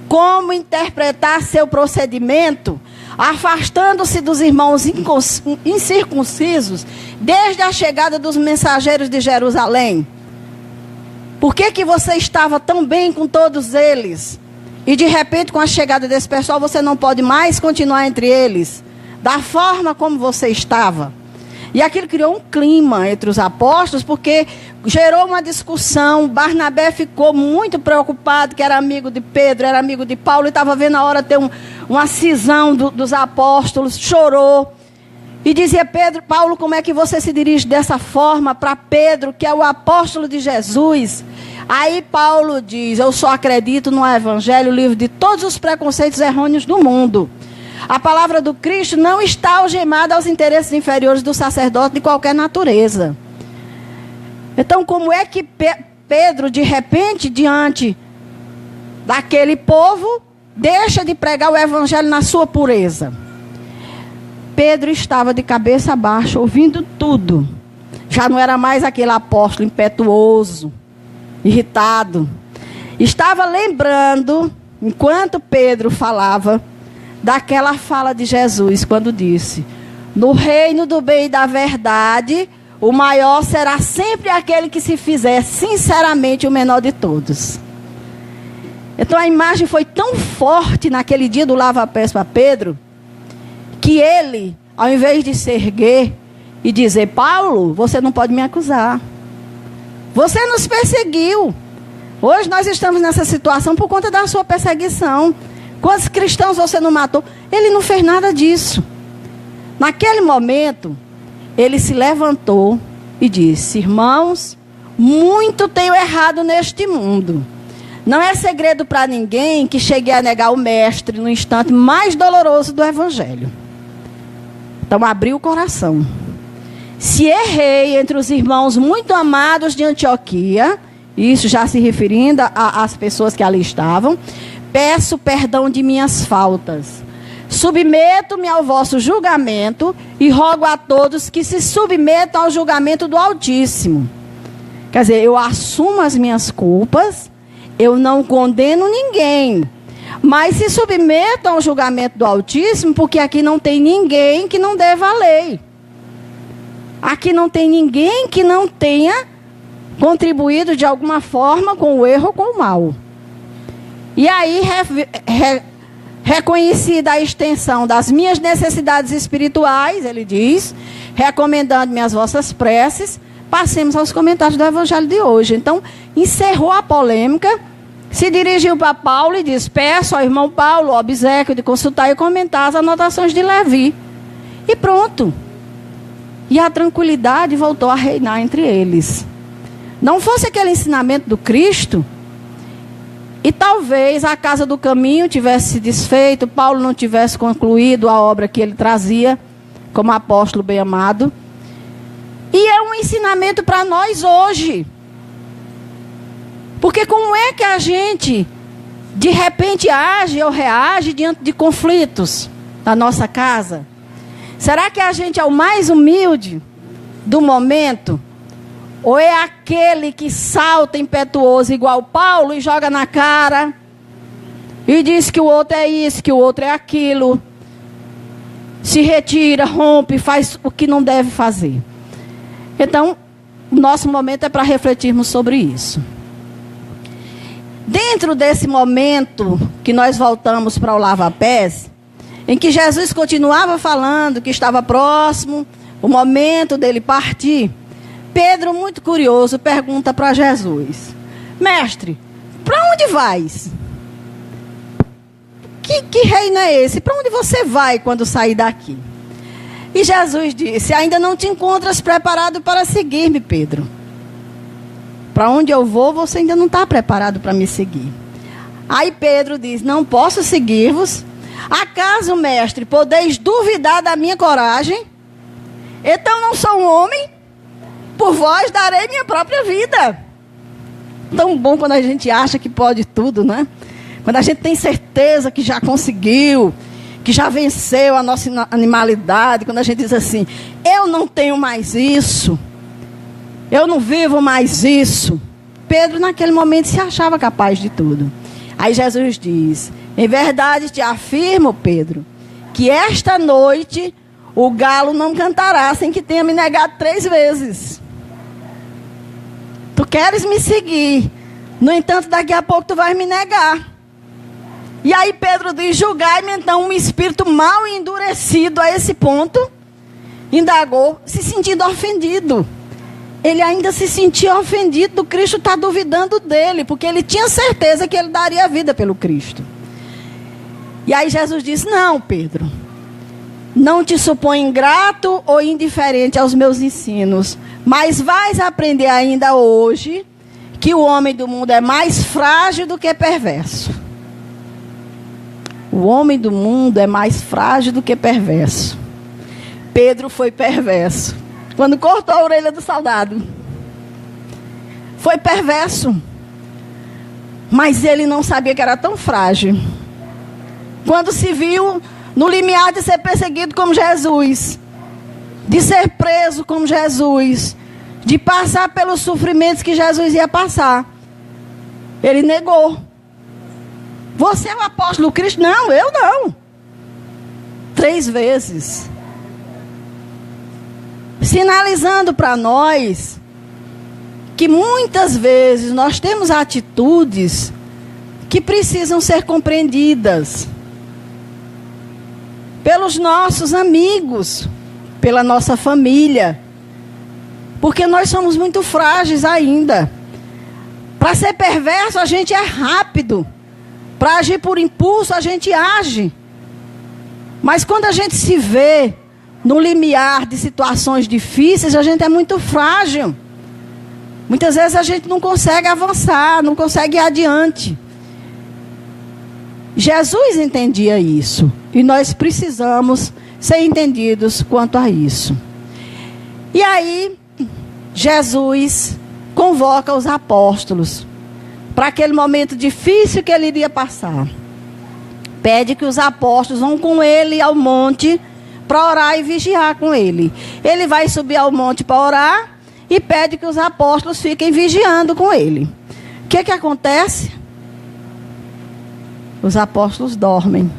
como interpretar seu procedimento, afastando-se dos irmãos incircuncisos, desde a chegada dos mensageiros de Jerusalém? Por que você estava tão bem com todos eles? E de repente, com a chegada desse pessoal, você não pode mais continuar entre eles, da forma como você estava. E aquilo criou um clima entre os apóstolos, porque gerou uma discussão. Barnabé ficou muito preocupado, que era amigo de Pedro, era amigo de Paulo, e estava vendo a hora de ter uma cisão dos apóstolos, chorou. E dizia: Paulo, como é que você se dirige dessa forma para Pedro, que é o apóstolo de Jesus? Aí Paulo diz: eu só acredito no Evangelho livre de todos os preconceitos errôneos do mundo. A palavra do Cristo não está algemada aos interesses inferiores do sacerdote de qualquer natureza. Então, como é que Pedro, de repente, diante daquele povo, deixa de pregar o Evangelho na sua pureza? Pedro estava de cabeça baixa, ouvindo tudo. Já não era mais aquele apóstolo impetuoso, irritado. Estava lembrando, enquanto Pedro falava, daquela fala de Jesus, quando disse: no reino do bem e da verdade, o maior será sempre aquele que se fizer sinceramente o menor de todos. Então a imagem foi tão forte naquele dia do lava-pés para Pedro, que ele, ao invés de se erguer e dizer: Paulo, você não pode me acusar, você nos perseguiu, hoje nós estamos nessa situação por conta da sua perseguição. Quantos cristãos você não matou? Ele não fez nada disso. Naquele momento, ele se levantou e disse: irmãos, muito tenho errado neste mundo. Não é segredo para ninguém que cheguei a negar o mestre no instante mais doloroso do Evangelho. Então abriu o coração. Se errei entre os irmãos muito amados de Antioquia, isso já se referindo às pessoas que ali estavam, peço perdão de minhas faltas. Submeto-me ao vosso julgamento e rogo a todos que se submetam ao julgamento do Altíssimo. Quer dizer, eu assumo as minhas culpas, eu não condeno ninguém, mas se submetam ao julgamento do Altíssimo, porque aqui não tem ninguém que não deva a lei. Aqui não tem ninguém que não tenha contribuído de alguma forma com o erro ou com o mal. E aí, reconhecida a extensão das minhas necessidades espirituais, ele diz, recomendando-me as vossas preces, passemos aos comentários do Evangelho de hoje. Então, encerrou a polêmica, se dirigiu para Paulo e disse: peço ao irmão Paulo o obséquio de consultar e comentar as anotações de Levi. E pronto. E a tranquilidade voltou a reinar entre eles. Não fosse aquele ensinamento do Cristo, e talvez a casa do caminho tivesse se desfeito, Paulo não tivesse concluído a obra que ele trazia, como apóstolo bem amado. E é um ensinamento para nós hoje. Porque como é que a gente, de repente, age ou reage diante de conflitos na nossa casa? Será que a gente é o mais humilde do momento? Ou é aquele que salta impetuoso igual Paulo e joga na cara e diz que o outro é isso, que o outro é aquilo, se retira, rompe, faz o que não deve fazer? Então, o nosso momento é para refletirmos sobre isso. Dentro desse momento que nós voltamos para o lava-pés, em que Jesus continuava falando que estava próximo o momento dele partir, Pedro, muito curioso, pergunta para Jesus: mestre, para onde vais? Que reino é esse? Para onde você vai quando sair daqui? E Jesus disse: ainda não te encontras preparado para seguir-me, Pedro. Para onde eu vou, você ainda não está preparado para me seguir. Aí Pedro diz: não posso seguir-vos. Acaso, mestre, podeis duvidar da minha coragem? Então não sou um homem? Por vós darei minha própria vida. Tão bom quando a gente acha que pode tudo, né? Quando a gente tem certeza que já conseguiu, que já venceu a nossa animalidade, quando a gente diz assim, eu não tenho mais isso, eu não vivo mais isso. Pedro naquele momento se achava capaz de tudo. Aí Jesus diz, em verdade te afirmo, Pedro, que esta noite o galo não cantará sem que tenha me negado 3 vezes. Tu queres me seguir, no entanto daqui a pouco tu vais me negar. E aí Pedro diz, julgai-me então um espírito mau e endurecido a esse ponto. Indagou, se sentindo ofendido. Ele ainda se sentia ofendido do Cristo estar duvidando dele, porque ele tinha certeza que ele daria a vida pelo Cristo. E aí Jesus disse, não, Pedro, não te suponho ingrato ou indiferente aos meus ensinos, mas vais aprender ainda hoje que o homem do mundo é mais frágil do que perverso. O homem do mundo é mais frágil do que perverso. Pedro foi perverso. Quando cortou a orelha do soldado. Foi perverso. Mas ele não sabia que era tão frágil. Quando se viu no limiar de ser perseguido como Jesus. De ser preso como Jesus. De passar pelos sofrimentos que Jesus ia passar. Ele negou. Você é o apóstolo Cristo? Não, eu não. 3 vezes. Sinalizando para nós que muitas vezes nós temos atitudes que precisam ser compreendidas pelos nossos amigos, pela nossa família, porque nós somos muito frágeis ainda. Para ser perverso a gente é rápido, para agir por impulso a gente age, mas quando a gente se vê no limiar de situações difíceis, a gente é muito frágil. Muitas vezes a gente não consegue avançar, não consegue ir adiante. Jesus entendia isso. E nós precisamos ser entendidos quanto a isso. E aí, Jesus convoca os apóstolos para aquele momento difícil que ele iria passar. Pede que os apóstolos vão com ele ao monte para orar e vigiar com ele. Ele vai subir ao monte para orar e pede que os apóstolos fiquem vigiando com ele. O que acontece? Os apóstolos dormem.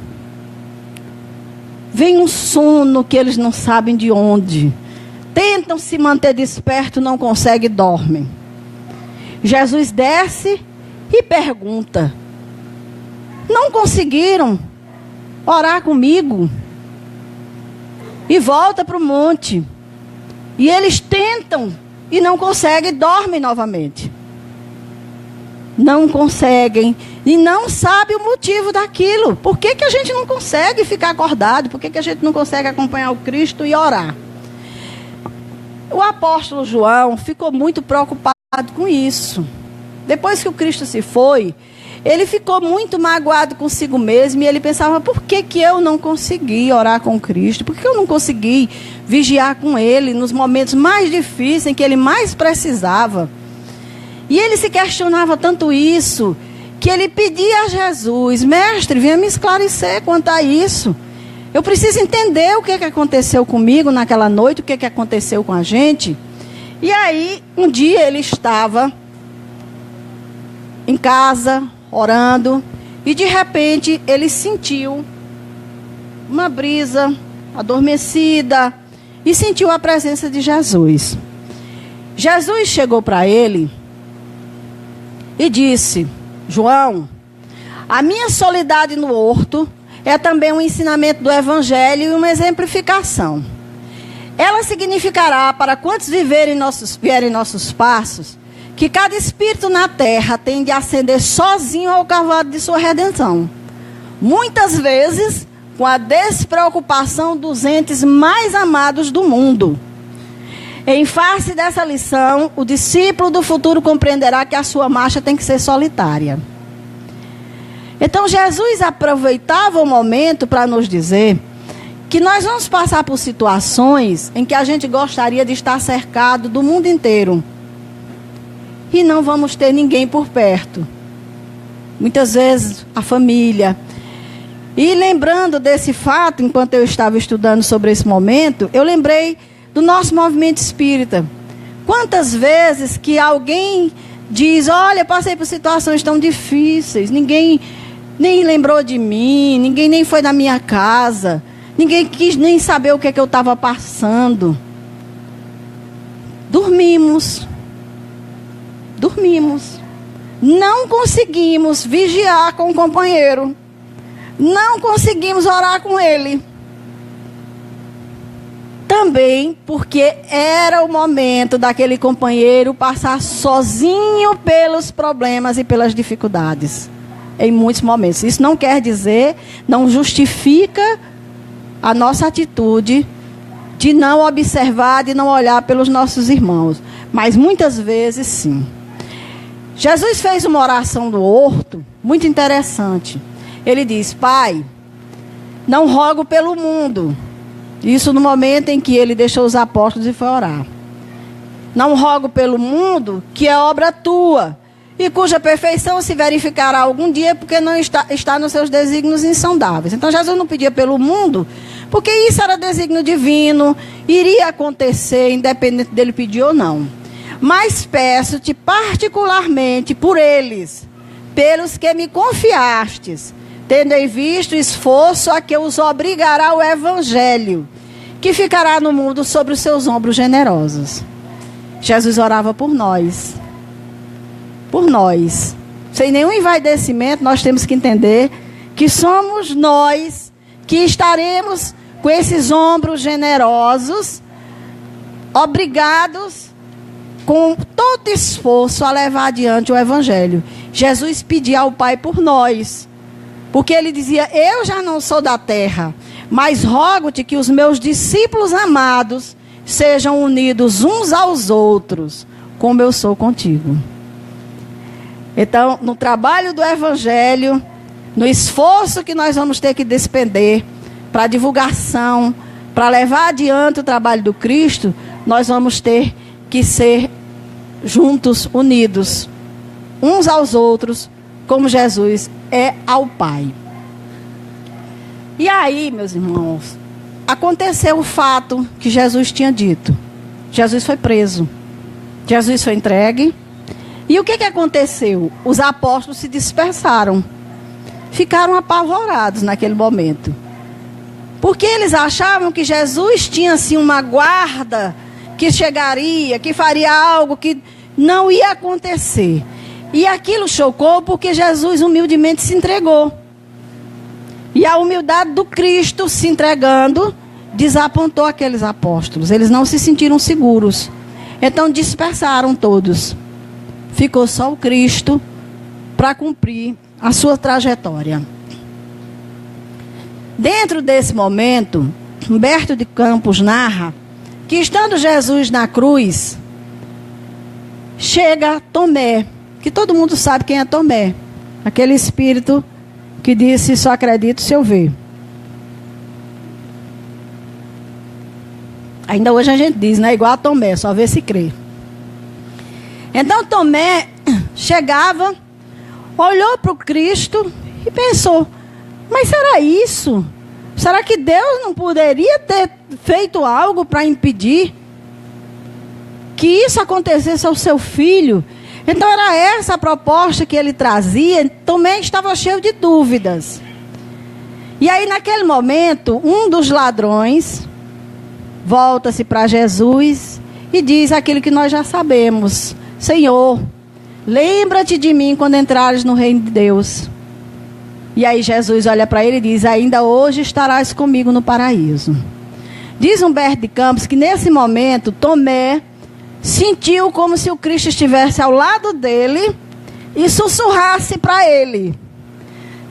Vem um sono que eles não sabem de onde. Tentam se manter despertos, não conseguem, dormem. Jesus desce e pergunta: não conseguiram orar comigo? E volta para o monte. E eles tentam e não conseguem, dormem novamente. Não conseguem e não sabem o motivo daquilo. Por que a gente não consegue ficar acordado? Por que a gente não consegue acompanhar o Cristo e orar? O apóstolo João ficou muito preocupado com isso. Depois que o Cristo se foi, ele ficou muito magoado consigo mesmo e ele pensava, por que eu não consegui orar com Cristo? Por que eu não consegui vigiar com Ele nos momentos mais difíceis em que Ele mais precisava? E ele se questionava tanto isso, que ele pedia a Jesus: mestre, venha me esclarecer quanto a isso. Eu preciso entender o que aconteceu comigo naquela noite, o que aconteceu com a gente. E aí, um dia ele estava em casa, orando, e de repente ele sentiu uma brisa adormecida e sentiu a presença de Jesus. Jesus chegou para ele e disse: João, a minha soledade no horto é também um ensinamento do Evangelho e uma exemplificação. Ela significará para quantos vierem nossos passos, que cada espírito na terra tem de ascender sozinho ao cavalo de sua redenção. Muitas vezes com a despreocupação dos entes mais amados do mundo. Em face dessa lição, o discípulo do futuro compreenderá que a sua marcha tem que ser solitária. Então Jesus aproveitava o momento para nos dizer que nós vamos passar por situações em que a gente gostaria de estar cercado do mundo inteiro. E não vamos ter ninguém por perto. muitas vezes a família. E lembrando desse fato, enquanto eu estava estudando sobre esse momento, eu lembrei do nosso movimento espírita. Quantas vezes que alguém diz, olha, passei por situações tão difíceis, ninguém nem lembrou de mim, ninguém nem foi na minha casa, ninguém quis nem saber o que é que eu estava passando. Dormimos. Não conseguimos vigiar com o companheiro. Não conseguimos orar com ele. Também porque era o momento daquele companheiro passar sozinho pelos problemas e pelas dificuldades. Em muitos momentos. Isso não quer dizer, não justifica a nossa atitude de não observar, de não olhar pelos nossos irmãos. Mas muitas vezes sim. Jesus fez uma oração do horto muito interessante. Ele diz, Pai, não rogo pelo mundo. Isso no momento em que ele deixou os apóstolos e foi orar. Não rogo pelo mundo, que é obra tua, e cuja perfeição se verificará algum dia, porque não está nos seus desígnios insondáveis. Então Jesus não pedia pelo mundo, porque isso era desígnio divino, iria acontecer, independente dele pedir ou não. Mas peço-te particularmente por eles, pelos que me confiastes, tendo em vista o esforço a que os obrigará o Evangelho, que ficará no mundo sobre os seus ombros generosos. Jesus orava por nós. Por nós. Sem nenhum envaidecimento, nós temos que entender que somos nós que estaremos com esses ombros generosos, obrigados com todo esforço a levar adiante o Evangelho. Jesus pedia ao Pai por nós. Porque ele dizia, eu já não sou da terra, mas rogo-te que os meus discípulos amados sejam unidos uns aos outros, como eu sou contigo. Então, no trabalho do Evangelho, no esforço que nós vamos ter que despender para a divulgação, para levar adiante o trabalho do Cristo, nós vamos ter que ser juntos, unidos, uns aos outros, como Jesus é ao Pai. E aí, meus irmãos, aconteceu o fato que Jesus tinha dito. Jesus foi preso. Jesus foi entregue. E o que aconteceu? Os apóstolos se dispersaram. Ficaram apavorados naquele momento. Porque eles achavam que Jesus tinha assim uma guarda que chegaria, que faria algo que não ia acontecer. E aquilo chocou porque Jesus humildemente se entregou. E a humildade do Cristo se entregando desapontou aqueles apóstolos. Eles não se sentiram seguros. Então dispersaram todos. Ficou só o Cristo para cumprir a sua trajetória. Dentro desse momento, Humberto de Campos narra que estando Jesus na cruz, chega Tomé, que todo mundo sabe quem é Tomé. Aquele espírito que disse, só acredito se eu ver. Ainda hoje a gente diz, né? Igual a Tomé, só vê se crê. Então Tomé chegava, olhou para o Cristo e pensou, mas será isso? Será que Deus não poderia ter feito algo para impedir que isso acontecesse ao seu filho? Então era essa a proposta que ele trazia. Tomé estava cheio de dúvidas. E aí naquele momento, um dos ladrões volta-se para Jesus e diz aquilo que nós já sabemos. Senhor, lembra-te de mim quando entrares no reino de Deus. E aí Jesus olha para ele e diz, ainda hoje estarás comigo no paraíso. Diz Humberto de Campos que nesse momento Tomé sentiu como se o Cristo estivesse ao lado dele e sussurrasse para ele,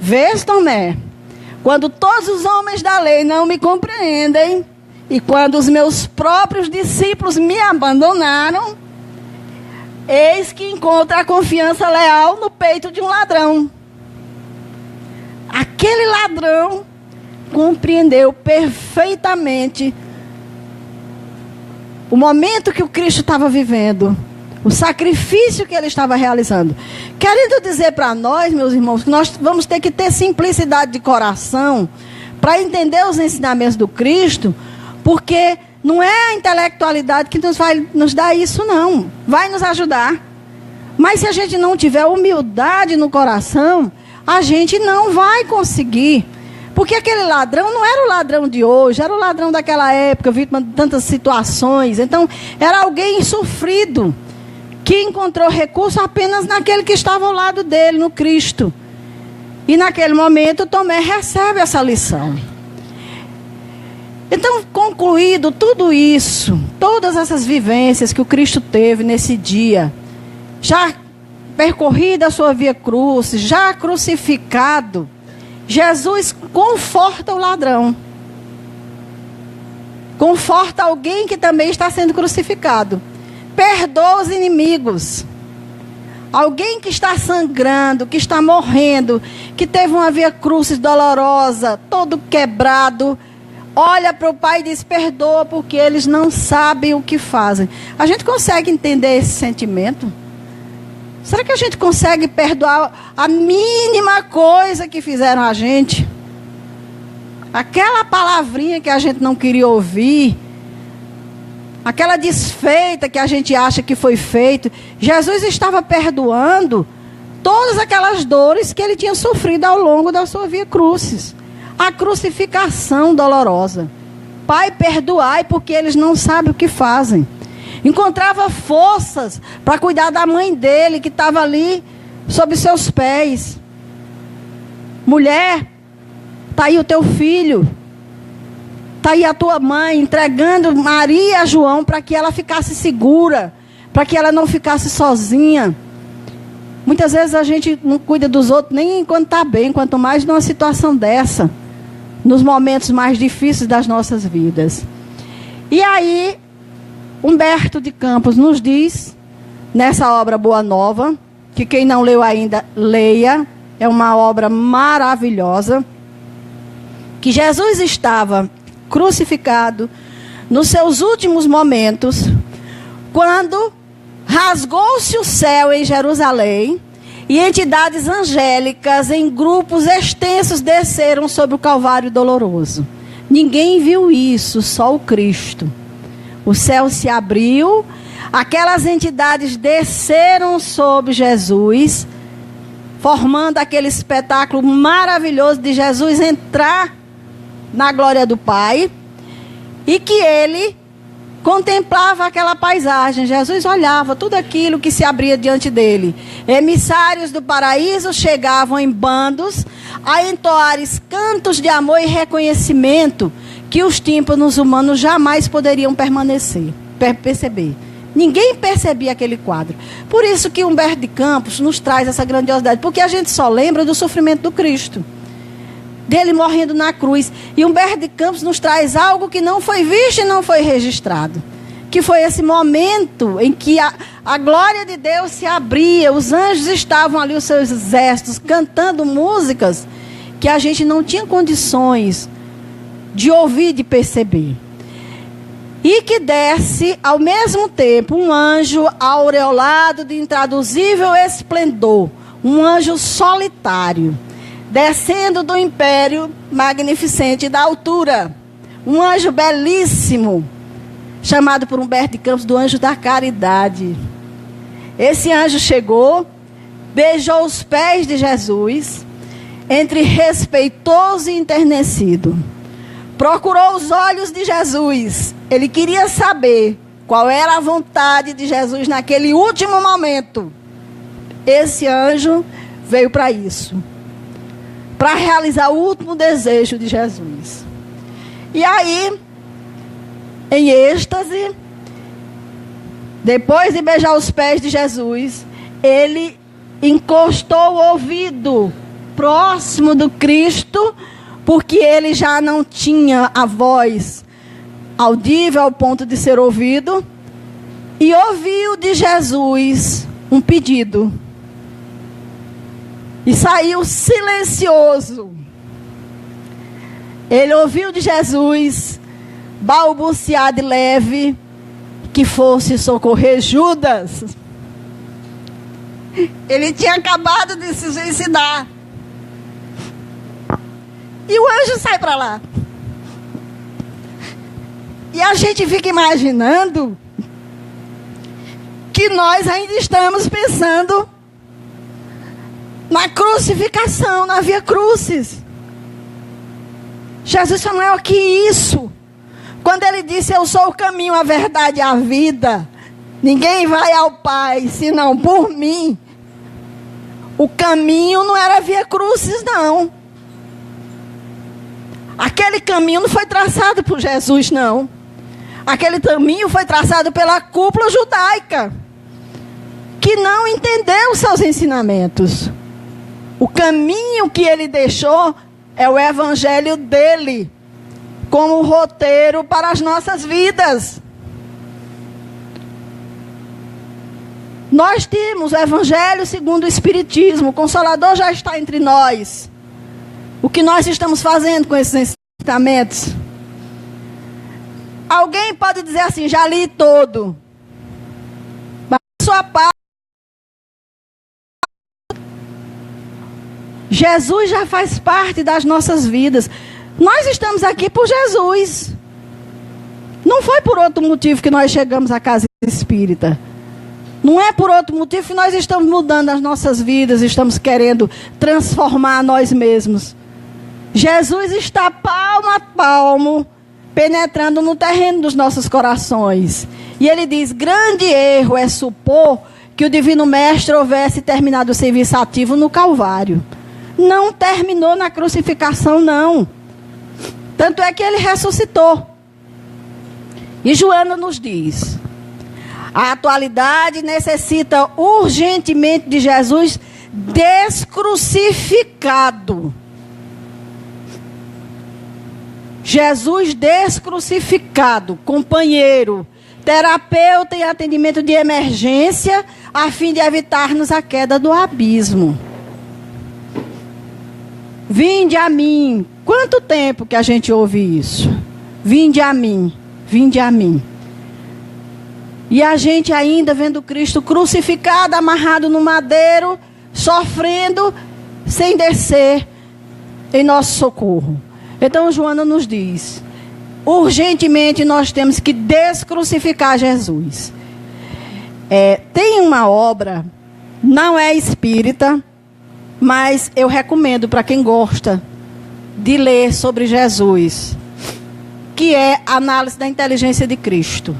vês, Tomé, quando todos os homens da lei não me compreendem e quando os meus próprios discípulos me abandonaram, eis que encontra a confiança leal no peito de um ladrão. Aquele ladrão compreendeu perfeitamente o momento que o Cristo estava vivendo, O sacrifício que ele estava realizando. Querendo dizer para nós, meus irmãos, que nós vamos ter que ter simplicidade de coração para entender os ensinamentos do Cristo, porque não é a intelectualidade que vai nos dar isso, não. Vai nos ajudar. Mas se a gente não tiver humildade no coração, a gente não vai conseguir. Porque aquele ladrão não era o ladrão de hoje, era o ladrão daquela época, vítima de tantas situações. Então, era alguém sofrido, que encontrou recurso apenas naquele que estava ao lado dele, no Cristo. E naquele momento, Tomé recebe essa lição. Então, concluído tudo isso, todas essas vivências que o Cristo teve nesse dia, já percorrida a sua via cruz, já crucificado, Jesus conforta o ladrão. Conforta alguém que também está sendo crucificado. Perdoa os inimigos. Alguém que está sangrando, que está morrendo, que teve uma via cruz dolorosa, todo quebrado, olha para o Pai e diz: perdoa, porque eles não sabem o que fazem. A gente consegue entender esse sentimento? Será que a gente consegue perdoar a mínima coisa que fizeram a gente? Aquela palavrinha que a gente não queria ouvir, aquela desfeita que a gente acha que foi feito. Jesus estava perdoando todas aquelas dores que ele tinha sofrido ao longo da sua via crucis. A crucificação dolorosa. Pai, perdoai, porque eles não sabem o que fazem. Encontrava forças para cuidar da mãe dele, que estava ali sob seus pés. Mulher, está aí o teu filho. Está aí a tua mãe, entregando Maria a João para que ela ficasse segura, para que ela não ficasse sozinha. Muitas vezes a gente não cuida dos outros nem quando está bem, quanto mais numa situação dessa, nos momentos mais difíceis das nossas vidas. E aí, Humberto de Campos nos diz, nessa obra Boa Nova, que quem não leu ainda, leia, é uma obra maravilhosa, que Jesus estava crucificado nos seus últimos momentos, quando rasgou-se o céu em Jerusalém e entidades angélicas em grupos extensos desceram sobre o Calvário doloroso. Ninguém viu isso, só o Cristo. O céu se abriu, aquelas entidades desceram sobre Jesus, formando aquele espetáculo maravilhoso de Jesus entrar na glória do Pai, e que ele contemplava aquela paisagem. Jesus olhava tudo aquilo que se abria diante dele. Emissários do paraíso chegavam em bandos a entoares cantos de amor e reconhecimento que os tímpanos humanos jamais poderiam perceber. Ninguém percebia aquele quadro. Por isso que Humberto de Campos nos traz essa grandiosidade, porque a gente só lembra do sofrimento do Cristo, dele morrendo na cruz. E Humberto de Campos nos traz algo que não foi visto e não foi registrado, que foi esse momento em que a glória de Deus se abria, os anjos estavam ali, os seus exércitos, cantando músicas que a gente não tinha condições de ouvir, de perceber. E que desce ao mesmo tempo um anjo aureolado de intraduzível esplendor, um anjo solitário, descendo do império magnificente da altura, um anjo belíssimo, chamado por Humberto de Campos do anjo da caridade. Esse anjo chegou, beijou os pés de Jesus, entre respeitoso e enternecido. Procurou os olhos de Jesus. Ele queria saber qual era a vontade de Jesus naquele último momento. Esse anjo veio para isso, para realizar o último desejo de Jesus. E aí, em êxtase, depois de beijar os pés de Jesus, ele encostou o ouvido próximo do Cristo, porque ele já não tinha a voz audível ao ponto de ser ouvido, e ouviu de Jesus um pedido. E saiu silencioso. Ele ouviu de Jesus balbuciar de leve que fosse socorrer Judas. Ele tinha acabado de se suicidar. E o anjo sai para lá. E a gente fica imaginando que nós ainda estamos pensando na crucificação, na via crucis. Jesus falou, não é o que isso? Quando ele disse, eu sou o caminho, a verdade e a vida, ninguém vai ao Pai, senão por mim. O caminho não era via crucis, não. Aquele caminho não foi traçado por Jesus, não. Aquele caminho foi traçado pela cúpula judaica, que não entendeu os seus ensinamentos. O caminho que ele deixou é o evangelho dele, como roteiro para as nossas vidas. Nós temos o evangelho segundo o Espiritismo. O Consolador já está entre nós. O que nós estamos fazendo com esses ensinamentos? Alguém pode dizer assim, já li todo. Mas a sua parte, Jesus já faz parte das nossas vidas. Nós estamos aqui por Jesus. Não foi por outro motivo que nós chegamos à casa espírita. Não é por outro motivo que nós estamos mudando as nossas vidas, estamos querendo transformar nós mesmos. Jesus está palmo a palmo, penetrando no terreno dos nossos corações. E ele diz, grande erro é supor que o Divino Mestre houvesse terminado o serviço ativo no Calvário. Não terminou na crucificação, não. Tanto é que ele ressuscitou. E Joana nos diz, a atualidade necessita urgentemente de Jesus descrucificado. Jesus descrucificado, companheiro, terapeuta em atendimento de emergência, a fim de evitar-nos a queda do abismo. Vinde a mim. Quanto tempo que a gente ouve isso? Vinde a mim, vinde a mim. E a gente ainda vendo Cristo crucificado, amarrado no madeiro, sofrendo, sem descer em nosso socorro. Então Joana nos diz, urgentemente nós temos que descrucificar Jesus. Tem uma obra, não é espírita, mas eu recomendo para quem gosta de ler sobre Jesus, que é Análise da Inteligência de Cristo.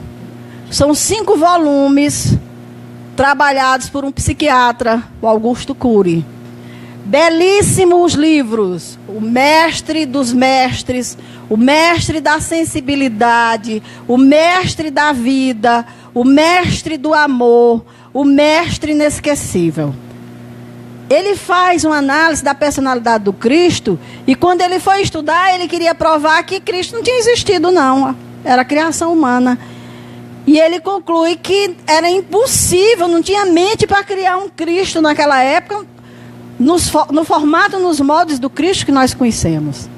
São 5 volumes, trabalhados por um psiquiatra, o Augusto Cury. Belíssimos livros, o mestre dos mestres, o mestre da sensibilidade, o mestre da vida, o mestre do amor, o mestre inesquecível. Ele faz uma análise da personalidade do Cristo, e quando ele foi estudar, ele queria provar que Cristo não tinha existido, não. Era criação humana. E ele conclui que era impossível, não tinha mente para criar um Cristo naquela época, no formato, nos moldes do Cristo que nós conhecemos.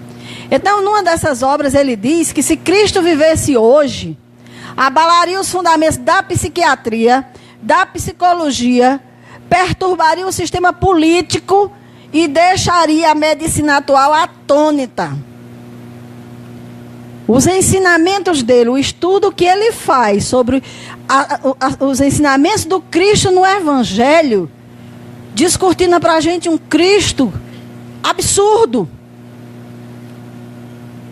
Então, numa dessas obras, ele diz que se Cristo vivesse hoje, abalaria os fundamentos da psiquiatria, da psicologia, perturbaria o sistema político e deixaria a medicina atual atônita. Os ensinamentos dele, o estudo que ele faz sobre os ensinamentos do Cristo no Evangelho, descortina para a gente um Cristo absurdo.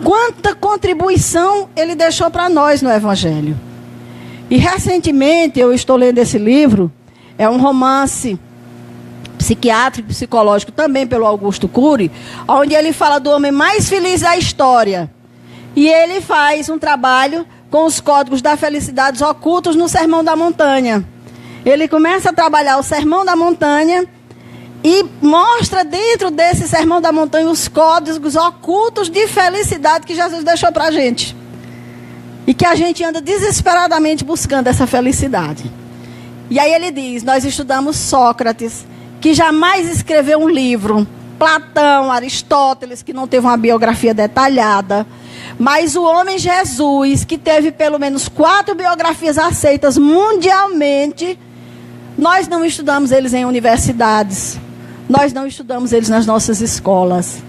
Quanta contribuição ele deixou para nós no Evangelho. E recentemente eu estou lendo esse livro, é um romance psiquiátrico e psicológico, também pelo Augusto Cury, onde ele fala do homem mais feliz da história. E ele faz um trabalho com os códigos da felicidade ocultos no Sermão da Montanha. Ele começa a trabalhar o Sermão da Montanha e mostra dentro desse Sermão da Montanha os códigos ocultos de felicidade que Jesus deixou para a gente. E que a gente anda desesperadamente buscando essa felicidade. E aí ele diz, nós estudamos Sócrates, que jamais escreveu um livro, Platão, Aristóteles, que não teve uma biografia detalhada, mas o homem Jesus, que teve pelo menos 4 biografias aceitas mundialmente, Nós não estudamos eles em universidades. Nós não estudamos eles nas nossas escolas.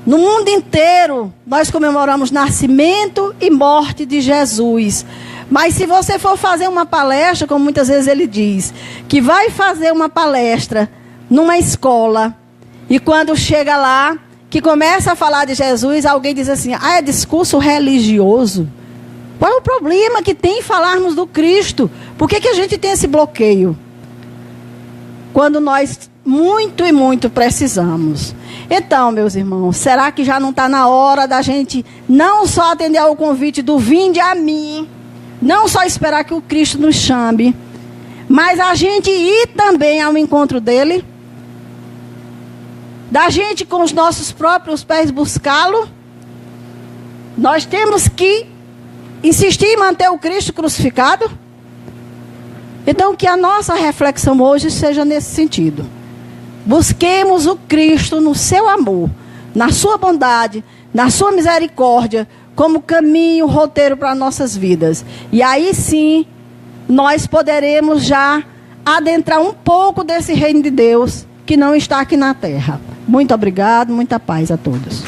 No mundo inteiro, nós comemoramos nascimento e morte de Jesus. Mas se você for fazer uma palestra, como muitas vezes ele diz, que vai fazer uma palestra numa escola, e quando chega lá, que começa a falar de Jesus, alguém diz assim, é discurso religioso. Qual é o problema que tem em falarmos do Cristo? Por que a gente tem esse bloqueio? Quando nós muito e muito precisamos. Então, meus irmãos, será que já não está na hora da gente não só atender ao convite do vinde a mim, não só esperar que o Cristo nos chame, mas a gente ir também ao encontro dele? Da gente com os nossos próprios pés buscá-lo? Nós temos que insistir em manter o Cristo crucificado? Então, que a nossa reflexão hoje seja nesse sentido. Busquemos o Cristo no seu amor, na sua bondade, na sua misericórdia, como caminho, roteiro para nossas vidas. E aí sim, nós poderemos já adentrar um pouco desse reino de Deus que não está aqui na terra. Muito obrigado, muita paz a todos.